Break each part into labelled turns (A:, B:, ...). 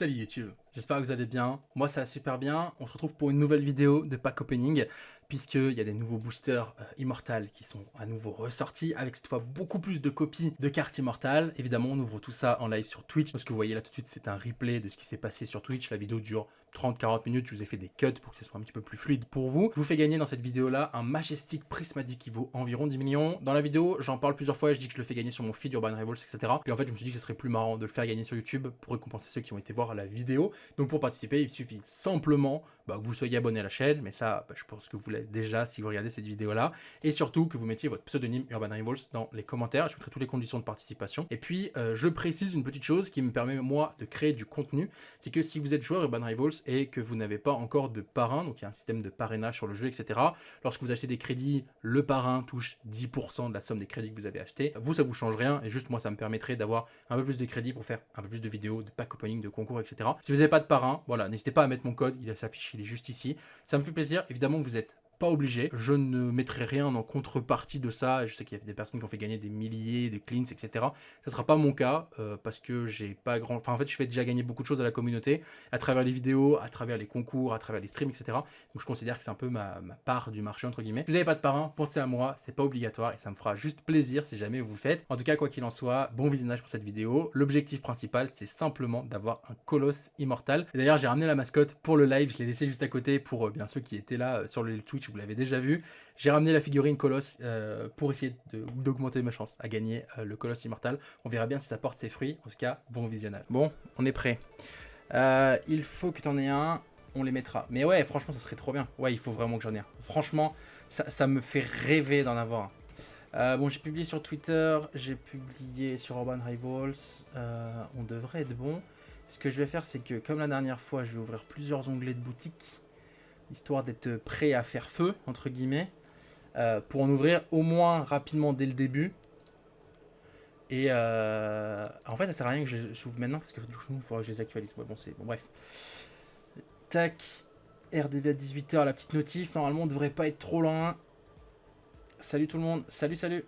A: Salut YouTube, j'espère que vous allez bien. Moi ça va super bien. On se retrouve pour une nouvelle vidéo de pack opening puisqu'il y a des nouveaux boosters Immortal qui sont à nouveau ressortis avec cette fois beaucoup plus de copies de cartes Immortal. Évidemment on ouvre tout ça en live sur Twitch. Ce que vous voyez là tout de suite c'est un replay de ce qui s'est passé sur Twitch. La vidéo dure 30-40 minutes, je vous ai fait des cuts pour que ce soit un petit peu plus fluide pour vous. Je vous fais gagner dans cette vidéo là un Majestic Prismatic qui vaut environ 10 millions. Dans la vidéo j'en parle plusieurs fois et je dis que je le fais gagner sur mon feed Urban Rivals etc. Puis en fait je me suis dit que ce serait plus marrant de le faire gagner sur YouTube pour récompenser ceux qui ont été voir la vidéo. Donc pour participer il suffit simplement que vous soyez abonné à la chaîne, mais ça je pense que vous l'êtes déjà si vous regardez cette vidéo là, et surtout que vous mettiez votre pseudonyme Urban Rivals dans les commentaires. Je mettrai toutes les conditions de participation. Et puis je précise une petite chose qui me permet moi de créer du contenu, c'est que si vous êtes joueur Urban Rivals et que vous n'avez pas encore de parrain, donc il y a un système de parrainage sur le jeu etc, lorsque vous achetez des crédits, le parrain touche 10% de la somme des crédits que vous avez achetés. Vous ça vous change rien, et juste moi ça me permettrait d'avoir un peu plus de crédits pour faire un peu plus de vidéos, de pack opening, de concours etc. Si vous n'avez pas de parrain, voilà, n'hésitez pas à mettre mon code, il s'affiche, il est juste ici. Ça me fait plaisir, évidemment vous êtes pas obligé, je ne mettrai rien en contrepartie de ça. Je sais qu'il y a des personnes qui ont fait gagner des milliers de cleans etc. Ça sera pas mon cas parce que j'ai pas grand, enfin en fait je fais déjà gagner beaucoup de choses à la communauté à travers les vidéos, à travers les concours, à travers les streams etc. Donc je considère que c'est un peu ma part du marché entre guillemets. Si vous n'avez pas de parrain, pensez à moi, c'est pas obligatoire et ça me fera juste plaisir si jamais vous le faites. En tout cas quoi qu'il en soit, bon visionnage pour cette vidéo. L'objectif principal c'est simplement d'avoir un colosse immortal. D'ailleurs j'ai ramené la mascotte pour le live, je l'ai laissé juste à côté pour bien ceux qui étaient là sur le Twitch. Vous l'avez déjà vu, j'ai ramené la figurine Colosse pour essayer d'augmenter ma chance à gagner le Colosse Immortal. On verra bien si ça porte ses fruits. En tout cas, bon visionnage. Bon, on est prêt. Il faut que tu en aies un, on les mettra. Mais ouais, franchement, ça serait trop bien. Ouais, il faut vraiment que j'en ai un. Franchement, ça me fait rêver d'en avoir un. Bon, j'ai publié sur Twitter, j'ai publié sur Urban Rivals. On devrait être bon. Ce que je vais faire, c'est que comme la dernière fois, je vais ouvrir plusieurs onglets de boutique, histoire d'être prêt à faire feu, entre guillemets, pour en ouvrir au moins rapidement dès le début. Et en fait, ça sert à rien que j'ouvre maintenant, parce que du coup, il faudra que je les actualise. Ouais, bon, c'est bon, bref. Tac, RDV à 18 h, la petite notif. Normalement, on devrait pas être trop loin. Salut tout le monde, salut, salut.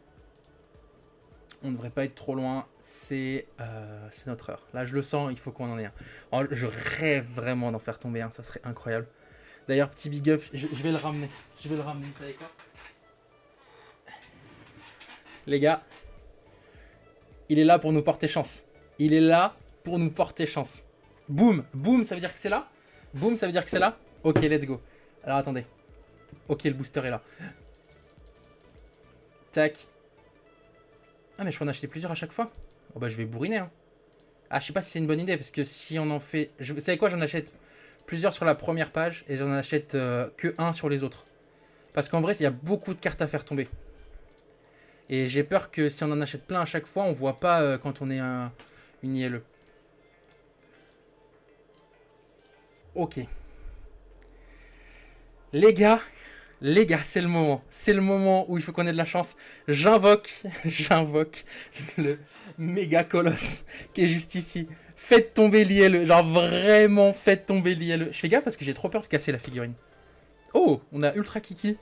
A: On ne devrait pas être trop loin, c'est notre heure. Là, je le sens, il faut qu'on en ait un. Alors, je rêve vraiment d'en faire tomber un, ça serait incroyable. D'ailleurs, petit big up, je vais le ramener. Je vais le ramener, vous savez quoi? Les gars, il est là pour nous porter chance. Il est là pour nous porter chance. Boum, boum, ça veut dire que c'est là? Boum, ça veut dire que c'est là? Ok, let's go. Alors, attendez. Ok, le booster est là. Tac. Ah, mais je peux en acheter plusieurs à chaque fois? Oh bah, je vais bourriner, hein. Ah, je sais pas si c'est une bonne idée, parce que si on en fait... Vous savez quoi, j'en achète plusieurs sur la première page et j'en achète que un sur les autres. Parce qu'en vrai, il y a beaucoup de cartes à faire tomber. Et j'ai peur que si on en achète plein à chaque fois, on voit pas quand on est une ILE. Ok. Les gars, c'est le moment. C'est le moment où il faut qu'on ait de la chance. J'invoque le méga colosse qui est juste ici. Faites tomber l'ILE, genre vraiment faites tomber l'ILE. Je fais gaffe parce que j'ai trop peur de casser la figurine. Oh, on a ultra kiki.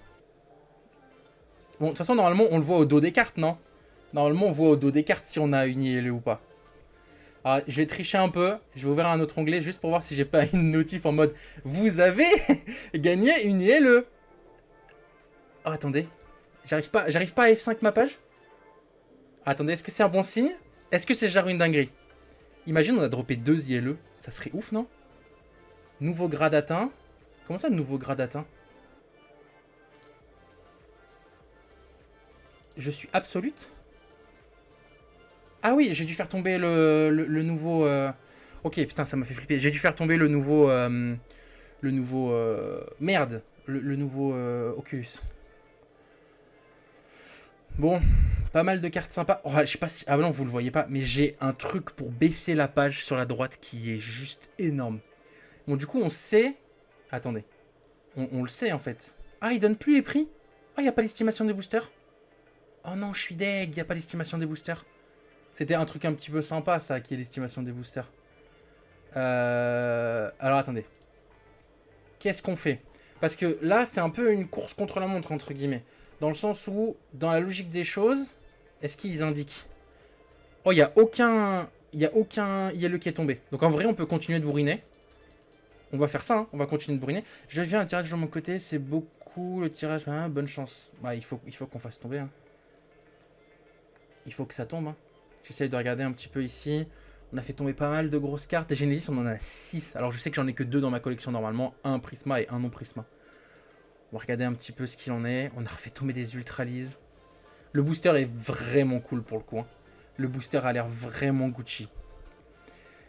A: Bon, de toute façon, normalement, on le voit au dos des cartes, non? Normalement, on voit au dos des cartes si on a une ILE ou pas. Alors, je vais tricher un peu. Je vais ouvrir un autre onglet juste pour voir si j'ai pas une notif en mode « Vous avez gagné une ILE !» Oh, attendez. J'arrive pas à F5 ma page. Attendez, est-ce que c'est un bon signe? Est-ce que c'est genre une dinguerie? Imagine, on a droppé 2 ILE. Ça serait ouf, non? Nouveau grade atteint. Comment ça, nouveau grade atteint? Je suis absolute? Ah oui, j'ai dû faire tomber le nouveau... Ok, putain, ça m'a fait flipper. J'ai dû faire tomber le nouveau... merde. Le nouveau Oculus. Bon, pas mal de cartes sympas. Oh, je sais pas si... Ah non, vous le voyez pas, mais j'ai un truc pour baisser la page sur la droite qui est juste énorme. Bon, du coup, on sait... Attendez. On le sait, en fait. Ah, il donne plus les prix? Ah, il n'y a pas l'estimation des boosters? Oh non, je suis deg, il n'y a pas l'estimation des boosters. C'était un truc un petit peu sympa, ça, qui est l'estimation des boosters. Alors, attendez. Qu'est-ce qu'on fait? Parce que là, c'est un peu une course contre la montre, entre guillemets. Dans le sens où, dans la logique des choses, est-ce qu'ils indiquent? Oh, il n'y a aucun... il y a aucun ILE qui est tombé. Donc en vrai, on peut continuer de bourriner. On va faire ça, hein. On va continuer de bourriner. Je viens un tirage de mon côté, c'est beaucoup le tirage. Ah, bonne chance. Bah, il faut qu'on fasse tomber. Hein. Il faut que ça tombe. Hein. J'essaye de regarder un petit peu ici. On a fait tomber pas mal de grosses cartes. Et Genesis, on en a 6. Alors je sais que j'en ai que 2 dans ma collection normalement. Un Prisma et un non Prisma. On va regarder un petit peu ce qu'il en est. On a refait tomber des Ultralises. Le booster est vraiment cool pour le coup. Hein. Le booster a l'air vraiment Gucci.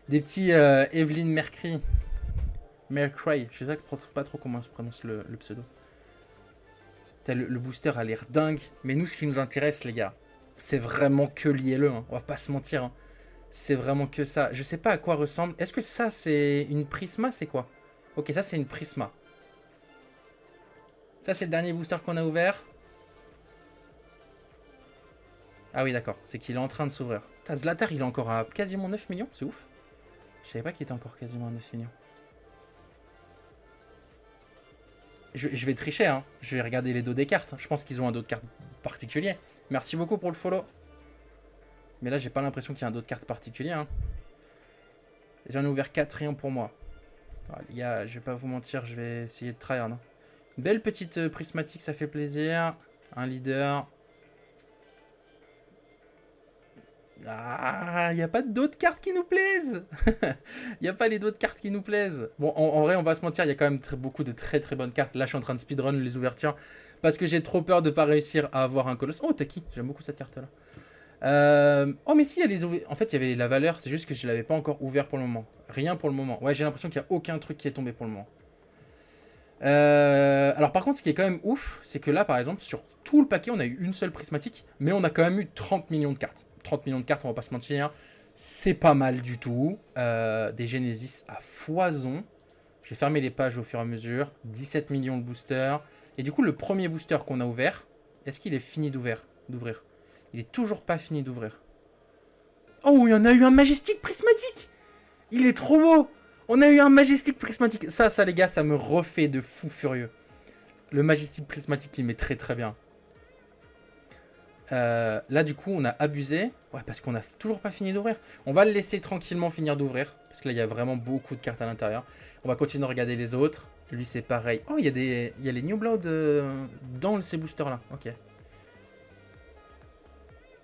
A: Des petits Evelyn Mercury. Mercury, je sais pas trop comment se prononce le pseudo. Le booster a l'air dingue. Mais nous, ce qui nous intéresse, les gars, c'est vraiment que l'ILE. Hein. On va pas se mentir. Hein. C'est vraiment que ça. Je sais pas à quoi ressemble. Est-ce que ça, c'est une Prisma? C'est quoi? Ok, ça, c'est une Prisma. Ça, c'est le dernier booster qu'on a ouvert. Ah oui, d'accord. C'est qu'il est en train de s'ouvrir. Zlatar, il est encore à quasiment 9 millions. C'est ouf. Je savais pas qu'il était encore quasiment à 9 millions. Je vais tricher, hein. Je vais regarder les dos des cartes. Je pense qu'ils ont un dos de cartes particulier. Merci beaucoup pour le follow. Mais là, j'ai pas l'impression qu'il y a un dos de cartes particulier. Hein. J'en ai ouvert 4, rien pour moi. Alors, les gars, je vais pas vous mentir, je vais essayer de tryhard. Hein. Une belle petite prismatique, ça fait plaisir. Un leader. Ah, il n'y a pas d'autres cartes qui nous plaisent. Il n'y a pas les d'autres cartes qui nous plaisent. Bon, en vrai, on va se mentir, il y a quand même beaucoup de très très bonnes cartes. Là, je suis en train de speedrun les ouvertures parce que j'ai trop peur de ne pas réussir à avoir un colosse. Oh, Taki, j'aime beaucoup cette carte-là. Oh, mais si, il y a les en fait, il y avait la valeur, c'est juste que je ne l'avais pas encore ouvert pour le moment. Rien pour le moment. Ouais, j'ai l'impression qu'il n'y a aucun truc qui est tombé pour le moment. Alors, par contre, ce qui est quand même ouf, c'est que là, par exemple, sur tout le paquet, on a eu une seule prismatique, mais on a quand même eu 30 millions de cartes. 30 millions de cartes, on va pas se mentir. C'est pas mal du tout. Des Genesis à foison. Je vais fermer les pages au fur et à mesure. 17 millions de boosters. Et du coup, le premier booster qu'on a ouvert, est-ce qu'il est fini d'ouvrir? Il est toujours pas fini d'ouvrir. Oh, il y en a eu un Majestic Prismatique. Il est trop beau. On a eu un Majestic Prismatique. Ça, les gars, ça me refait de fou furieux. Le Majestic Prismatique, il met très très bien. Là, du coup, on a abusé. Ouais, parce qu'on n'a toujours pas fini d'ouvrir. On va le laisser tranquillement finir d'ouvrir. Parce que là, il y a vraiment beaucoup de cartes à l'intérieur. On va continuer de regarder les autres. Lui, c'est pareil. Oh, il y a les New Blood dans ces boosters-là. Ok.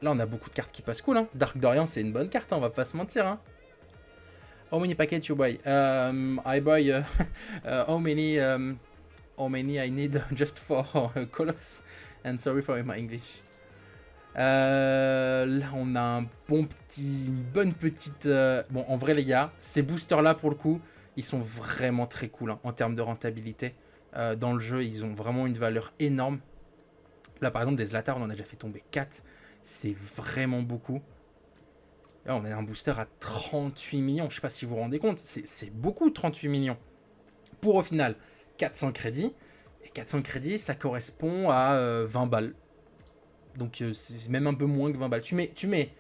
A: Là, on a beaucoup de cartes qui passent cool. Hein. Dark Dorian, c'est une bonne carte. Hein, on va pas se mentir. Hein. How many packets you buy? I buy... how many I need just for Colossus. And sorry for my English. Là, on a une bonne petite... Bon, en vrai, les gars, ces boosters-là, pour le coup, ils sont vraiment très cool hein, en termes de rentabilité. Dans le jeu, ils ont vraiment une valeur énorme. Là, par exemple, des Zlatar, on en a déjà fait tomber 4. C'est vraiment beaucoup. Là, on a un booster à 38 millions. Je sais pas si vous vous rendez compte. C'est beaucoup, 38 millions. Pour, au final, 400 crédits. Et 400 crédits, ça correspond à 20 balles. Donc c'est même un peu moins que 20 balles. Tu mets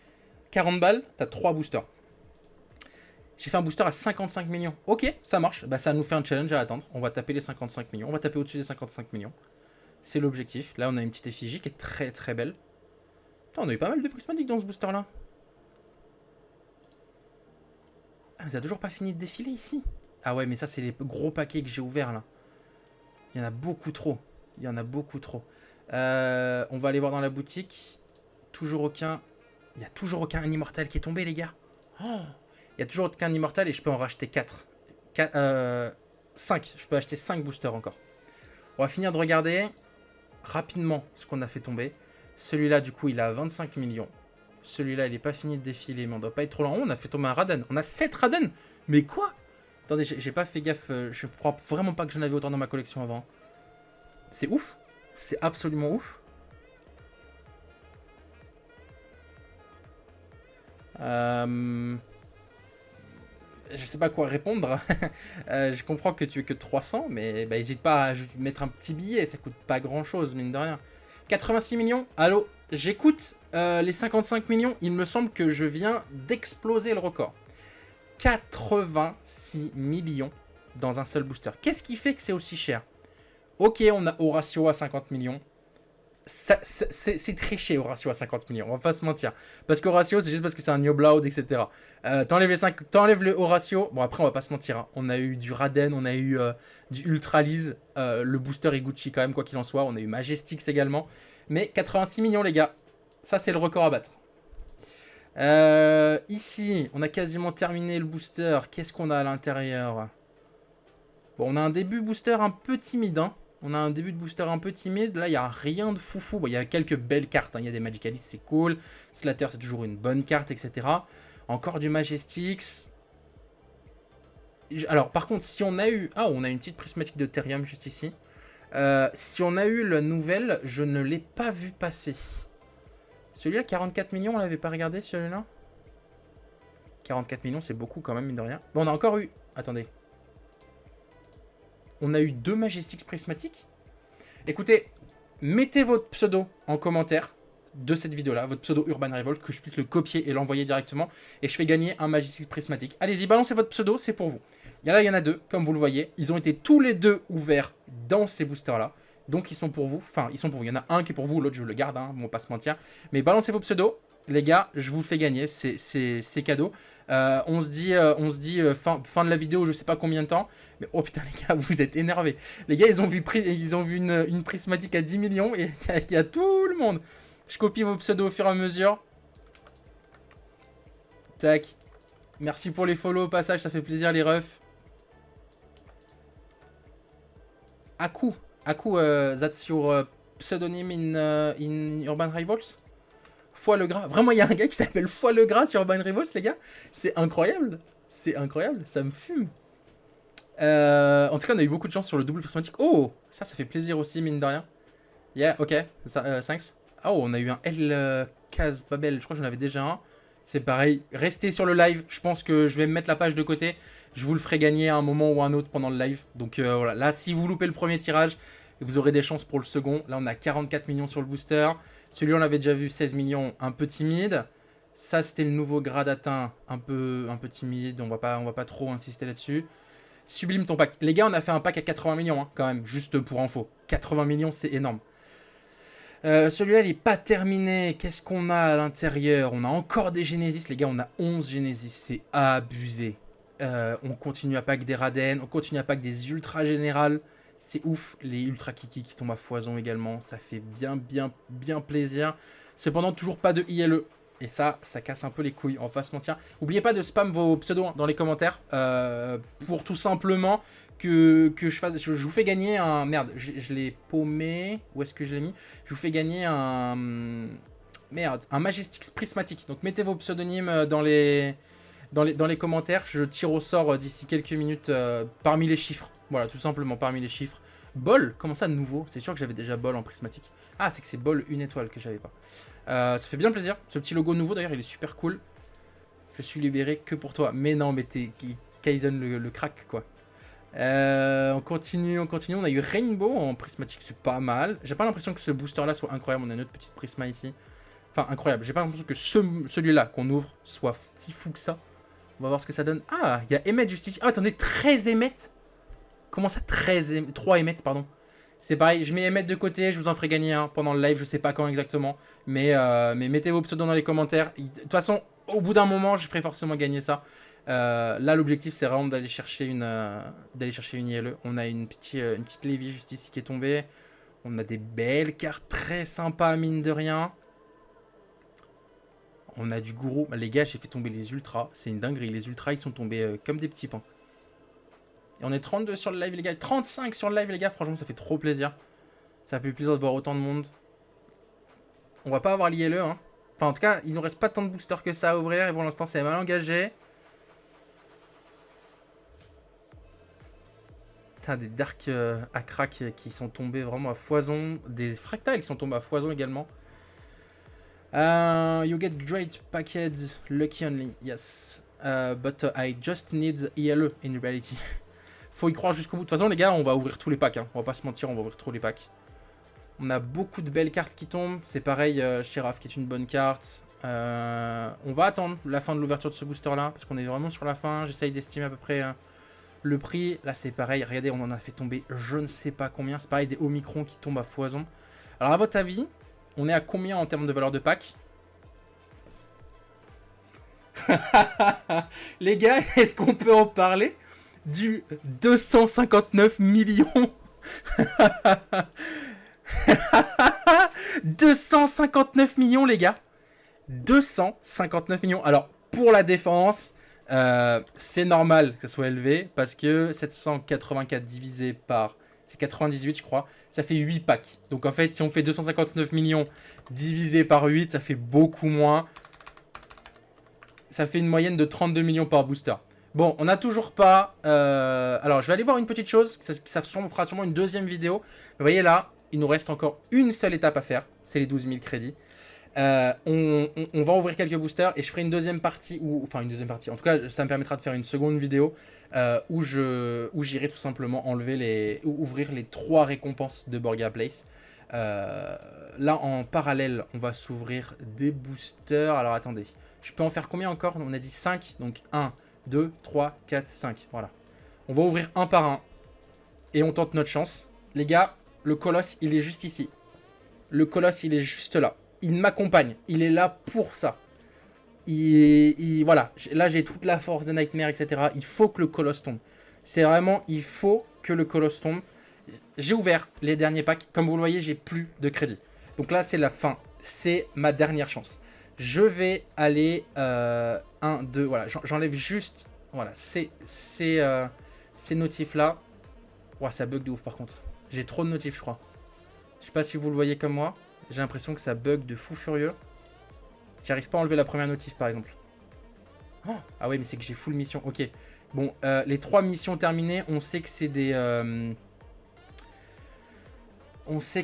A: 40 balles, t'as 3 boosters. J'ai fait un booster à 55 millions. Ok, ça marche. Bah, ça nous fait un challenge à attendre. On va taper les 55 millions. On va taper au-dessus des 55 millions. C'est l'objectif. Là, on a une petite effigie qui est très très belle. Putain, on a eu pas mal de prismatiques dans ce booster-là. Ah, mais ça a toujours pas fini de défiler ici. Ah ouais, mais ça, c'est les gros paquets que j'ai ouverts là. Il y en a beaucoup trop. Il y en a beaucoup trop. On va aller voir dans la boutique. Toujours aucun... Il n'y a toujours aucun immortal qui est tombé, les gars. Oh, il y a toujours aucun immortal et je peux en racheter 4. 5. Je peux acheter 5 boosters encore. On va finir de regarder rapidement ce qu'on a fait tomber. Celui-là, du coup, il a 25 millions. Celui-là, il n'est pas fini de défiler, mais on doit pas être trop lent. On a fait tomber un Raden. On a 7 Raden. Mais quoi? Attendez, j'ai pas fait gaffe. Je crois vraiment pas que j'en avais autant dans ma collection avant. C'est ouf. C'est absolument ouf. Je sais pas quoi répondre. Je comprends que tu es que 300, mais bah, n'hésite pas à mettre un petit billet. Ça coûte pas grand chose, mine de rien. 86 millions. Allô, j'écoute les 55 millions. Il me semble que je viens d'exploser le record. 86 millions dans un seul booster. Qu'est-ce qui fait que c'est aussi cher? Ok, on a Horatio à 50 millions. C'est triché Horatio à 50 millions, on va pas se mentir. Parce qu'Horatio, c'est juste parce que c'est un New Blood, etc. T'enlèves le Horatio, bon après on va pas se mentir, hein. On a eu du Raden, on a eu du Ultralize, le booster Iguchi quand même, quoi qu'il en soit. On a eu Majestix également. Mais 86 millions les gars, ça c'est le record à battre. Ici, on a quasiment terminé le booster. Qu'est-ce qu'on a à l'intérieur? Bon, on a un début booster un peu timide, hein. On a un début de booster un peu timide. Là, il n'y a rien de foufou. Bon, il y a quelques belles cartes, hein. Il y a des Magicalistes, c'est cool. Slater, c'est toujours une bonne carte, etc. Encore du Majestix. Alors, par contre, si on a eu... Ah, on a une petite prismatique de Therium juste ici. Si on a eu la nouvelle, je ne l'ai pas vu passer. Celui-là, 44 millions, on l'avait pas regardé, celui-là? 44 millions, c'est beaucoup quand même, mine de rien. Bon, on a encore eu... Attendez. On a eu 2 Majestix prismatiques. Écoutez, mettez votre pseudo en commentaire de cette vidéo-là, votre pseudo Urban Revolt, que je puisse le copier et l'envoyer directement. Et je fais gagner un Majestix prismatique. Allez-y, balancez votre pseudo, c'est pour vous. Là, il y en a 2, comme vous le voyez. Ils ont été tous les 2 ouverts dans ces boosters-là. Donc, ils sont pour vous. Enfin, ils sont pour vous. Il y en a un qui est pour vous, l'autre, je le garde, hein, on va pas se mentir. Mais balancez vos pseudos. Les gars, je vous fais gagner, c'est cadeau. On se dit fin de la vidéo, je sais pas combien de temps. Mais oh putain les gars, vous êtes énervés. Les gars, ils ont vu une prismatique à 10 millions et il y a tout le monde. Je copie vos pseudos au fur et à mesure. Tac. Merci pour les follow au passage, ça fait plaisir les refs. Aku, that's your pseudonym in Urban Rivals? Foie le gras. Vraiment, il y a un gars qui s'appelle Foie le gras sur Urban Rivals, les gars. C'est incroyable. C'est incroyable. Ça me fume. En tout cas, on a eu beaucoup de chance sur le double prismatique. Oh, ça fait plaisir aussi, mine de rien. Yeah, ok. Thanks. Oh, on a eu un L case pas belle. Je crois que j'en avais déjà un. C'est pareil. Restez sur le live. Je pense que je vais me mettre la page de côté. Je vous le ferai gagner à un moment ou à un autre pendant le live. Donc voilà. Là, si vous loupez le premier tirage, vous aurez des chances pour le second. Là, on a 44 millions sur le booster. Celui-là, on l'avait déjà vu, 16 millions, un peu timide. Ça, c'était le nouveau grade atteint, un peu timide. On va pas trop insister là-dessus. Sublime ton pack. Les gars, on a fait un pack à 80 millions, hein, quand même, juste pour info. 80 millions, c'est énorme. Celui-là, il n'est pas terminé. Qu'est-ce qu'on a à l'intérieur? On a encore des Genesis. Les gars, on a 11 Genesis. C'est abusé. On continue à pack des Raden. On continue à pack des Ultra Générales. C'est ouf. Les Ultra Kiki qui tombent à foison également. Ça fait bien plaisir. Cependant, toujours pas de ILE. Et ça casse un peu les couilles, on va pas se mentir. N'oubliez pas de spam vos pseudos dans les commentaires. Pour tout simplement que je vous fais gagner un... Merde, je l'ai paumé. Où est-ce que je l'ai mis? Je vous fais gagner un... Merde, un Majestix prismatique. Donc mettez vos pseudonymes dans les commentaires. Je tire au sort d'ici quelques minutes parmi les chiffres. Voilà, tout simplement parmi les chiffres. Bol, comment ça nouveau? C'est sûr que j'avais déjà Bol en prismatique. Ah, c'est que c'est Bol une étoile que j'avais pas. Ça fait bien plaisir. Ce petit logo nouveau d'ailleurs, il est super cool. Je suis libéré que pour toi. Mais non, mais t'es Kaizen le crack quoi. On continue. On a eu Rainbow en prismatique, c'est pas mal. J'ai pas l'impression que ce booster là soit incroyable. On a une autre petite prisma ici. Enfin, incroyable. J'ai pas l'impression que celui-là qu'on ouvre soit si fou que ça. On va voir ce que ça donne. Ah, il y a Emmet juste ici. Ah, attendez, 13 Emmet. Comment ça, 3 Emmet, pardon. C'est pareil, je mets Emmet de côté, je vous en ferai gagner un pendant le live, je sais pas quand exactement. Mais mettez vos pseudos dans les commentaires. De toute façon, au bout d'un moment, je ferai forcément gagner ça. Là, l'objectif, c'est vraiment d'aller chercher une ILE. On a une petite Lévi juste ici qui est tombée. On a des belles cartes très sympas, mine de rien. On a du gourou. Les gars, j'ai fait tomber les ultras. C'est une dinguerie. Les ultras, ils sont tombés comme des petits pains. Et on est 32 sur le live, les gars. 35 sur le live, les gars. Franchement, ça fait trop plaisir. Ça fait plaisir de voir autant de monde. On va pas avoir l'ILE, hein. Enfin, en tout cas, il nous reste pas tant de boosters que ça à ouvrir. Et pour l'instant, c'est mal engagé. Putain, des Dark à crack qui sont tombés vraiment à foison. Des Fractales qui sont tombés à foison également. You get great package, lucky only. Yes. But I just need ILE in reality. Faut y croire jusqu'au bout. De toute façon, les gars, on va ouvrir tous les packs. Hein. On va pas se mentir, on va ouvrir tous les packs. On a beaucoup de belles cartes qui tombent. C'est pareil, Sheriff qui est une bonne carte. On va attendre la fin de l'ouverture de ce booster-là. Parce qu'on est vraiment sur la fin. J'essaye d'estimer à peu près le prix. Là, c'est pareil. Regardez, on en a fait tomber je ne sais pas combien. C'est pareil, des Omicron qui tombent à foison. Alors, à votre avis, on est à combien en termes de valeur de pack? Les gars, est-ce qu'on peut en parler du 259 millions 259 millions, les gars. 259 millions. Alors, pour la défense, c'est normal que ça soit élevé parce que 784 divisé par... C'est 98, je crois. Ça fait 8 packs. Donc, en fait, si on fait 259 millions divisé par 8, ça fait beaucoup moins. Ça fait une moyenne de 32 millions par booster. Bon, on n'a toujours pas... Alors, je vais aller voir une petite chose. Ça fera sûrement une deuxième vidéo. Vous voyez là, il nous reste encore une seule étape à faire. C'est les 12 000 crédits. On va ouvrir quelques boosters et je ferai une deuxième partie. Enfin, une deuxième partie. En tout cas, ça me permettra de faire une seconde vidéo où j'irai tout simplement ouvrir les 3 récompenses de Borgia Place. Là, en parallèle, on va s'ouvrir des boosters. Alors, attendez. Je peux en faire combien encore? On a dit 5. Donc, 1, 2, 3, 4, 5. Voilà. On va ouvrir un par un. Et on tente notre chance. Les gars, le colosse, il est juste ici. Le colosse, il est juste là. Il m'accompagne. Il est là pour ça. Voilà. Là, j'ai toute la force des nightmares, etc. Il faut que le colosse tombe. C'est vraiment, il faut que le colosse tombe. J'ai ouvert les derniers packs. Comme vous le voyez, j'ai plus de crédit. Donc là, c'est la fin. C'est ma dernière chance. Je vais aller 1, 2, voilà, j'enlève juste, voilà, ces notifs-là. Ouah, ça bug de ouf par contre. J'ai trop de notifs, je crois. Je sais pas si vous le voyez comme moi. J'ai l'impression que ça bug de fou furieux. J'arrive pas à enlever la première notif, par exemple. Oh, ah ouais, mais c'est que j'ai full mission. Ok. Bon, les 3 missions terminées, on sait que c'est des... C'est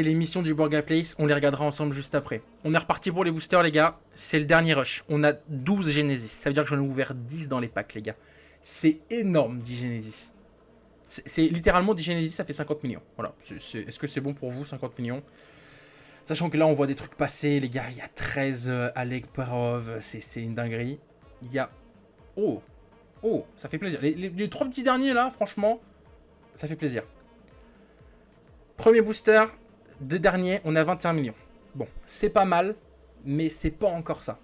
A: les missions du Borgia Place. On les regardera ensemble juste après. On est reparti pour les boosters, les gars. C'est le dernier rush. On a 12 Genesis. Ça veut dire que j'en ai ouvert 10 dans les packs, les gars. C'est énorme, 10 Genesis. C'est littéralement 10 Genesis, ça fait 50 millions. Voilà. Est-ce que c'est bon pour vous, 50 millions? Sachant que là, on voit des trucs passer, les gars. Il y a 13 Alec Parov. C'est une dinguerie. Il y a... Oh, ça fait plaisir. Les 3 petits derniers, là, franchement... Ça fait plaisir. Premier booster, 2 derniers, on a 21 millions. Bon, c'est pas mal, mais c'est pas encore ça.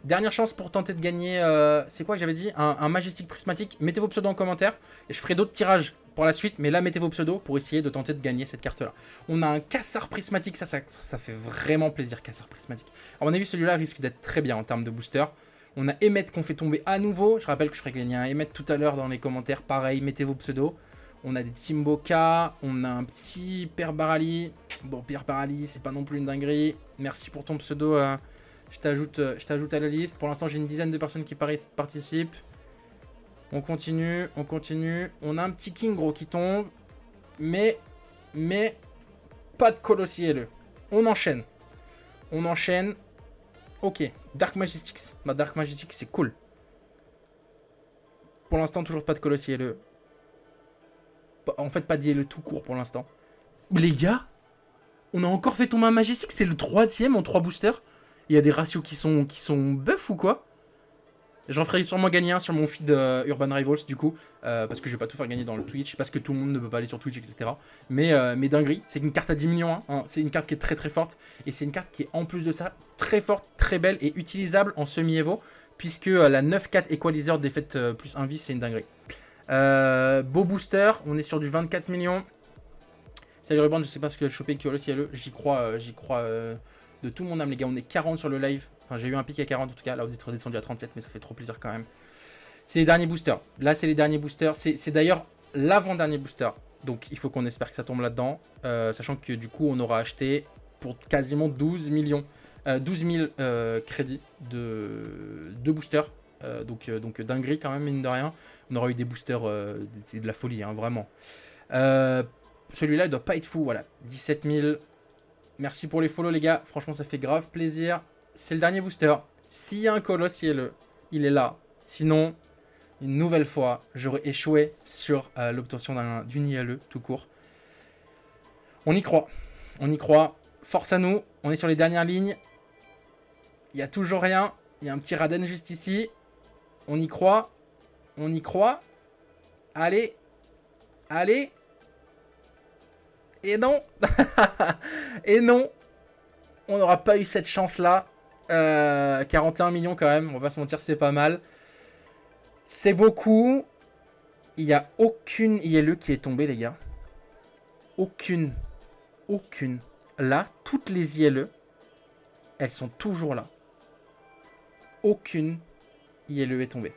A: Dernière chance pour tenter de gagner, c'est quoi que j'avais dit, un Majestic Prismatique. Mettez vos pseudos en commentaire et je ferai d'autres tirages pour la suite. Mais là, mettez vos pseudos pour essayer de tenter de gagner cette carte-là. On a un Cassar Prismatique, ça fait vraiment plaisir, Cassar Prismatique. À mon avis, celui-là risque d'être très bien en termes de booster. On a Emmet qu'on fait tomber à nouveau. Je rappelle que je ferai gagner un Emmet tout à l'heure dans les commentaires. Pareil, mettez vos pseudos. On a des Timboka, on a un petit Père Barali. Bon, Père Barali, c'est pas non plus une dinguerie. Merci pour ton pseudo. Je t'ajoute à la liste. Pour l'instant, j'ai une dizaine de personnes qui participent. On continue, on continue. On a un petit King Gros qui tombe. Mais pas de Colossier. On enchaîne. On enchaîne. Ok, Dark Magistics. Bah, Dark Magistics, c'est cool. Pour l'instant, toujours pas de Colossier. En fait, pas d'ILE tout court pour l'instant. Les gars, on a encore fait tomber un Majestic. C'est le 3ème en 3 boosters. Il y a des ratios qui sont buff ou quoi? J'en ferai sûrement gagner un sur mon feed Urban Rivals du coup. Parce que je vais pas tout faire gagner dans le Twitch. Parce que tout le monde ne peut pas aller sur Twitch, etc. Mais dinguerie. C'est une carte à 10 millions. Hein. C'est une carte qui est très très forte. Et c'est une carte qui est en plus de ça très forte, très belle et utilisable en semi-evo. Puisque la 9-4 Equalizer défaite plus 1 vie, c'est une dinguerie. Beau booster, on est sur du 24 millions. Salut Ruban, je sais pas ce que choper Colossier. J'y crois de tout mon âme, les gars. On est 40 sur le live. Enfin, j'ai eu un pic à 40 en tout cas. Là, vous êtes redescendu à 37, mais ça fait trop plaisir quand même. C'est les derniers boosters. Là, c'est les derniers boosters. C'est d'ailleurs l'avant-dernier booster. Donc, il faut qu'on espère que ça tombe là-dedans. Sachant que du coup, on aura acheté pour quasiment 12 millions. 12 000 crédits de boosters. Donc dinguerie quand même, mine de rien. On aura eu des boosters, c'est de la folie, hein, vraiment. Celui-là, il doit pas être fou, voilà. 17 000. Merci pour les follow, les gars. Franchement, ça fait grave plaisir. C'est le dernier booster. S'il y a un colosse, il est là. Sinon, une nouvelle fois, j'aurais échoué sur l'obtention d'une ILE tout court. On y croit. On y croit. Force à nous. On est sur les dernières lignes. Il n'y a toujours rien. Il y a un petit Raden juste ici. On y croit. On y croit. Allez. Allez. Et non. Et non. On n'aura pas eu cette chance-là. 41 millions quand même, on va pas se mentir, c'est pas mal. C'est beaucoup. Il n'y a aucune ILE qui est tombée, les gars. Aucune. Aucune. Là, toutes les ILE, elles sont toujours là. Aucune ILE est tombée.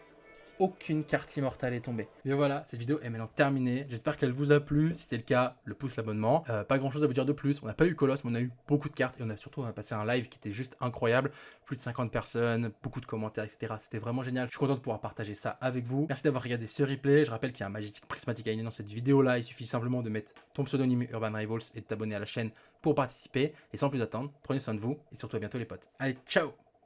A: Aucune carte immortale est tombée. Mais voilà, cette vidéo est maintenant terminée. J'espère qu'elle vous a plu. Si c'est le cas, le pouce, l'abonnement. Pas grand chose à vous dire de plus. On n'a pas eu Colosse, mais on a eu beaucoup de cartes. Et on a passé un live qui était juste incroyable. Plus de 50 personnes, beaucoup de commentaires, etc. C'était vraiment génial. Je suis content de pouvoir partager ça avec vous. Merci d'avoir regardé ce replay. Je rappelle qu'il y a un Majestic Prismatic à gagner dans cette vidéo-là. Il suffit simplement de mettre ton pseudonyme Urban Rivals et de t'abonner à la chaîne pour participer. Et sans plus attendre, prenez soin de vous. Et surtout à bientôt les potes. Allez, ciao!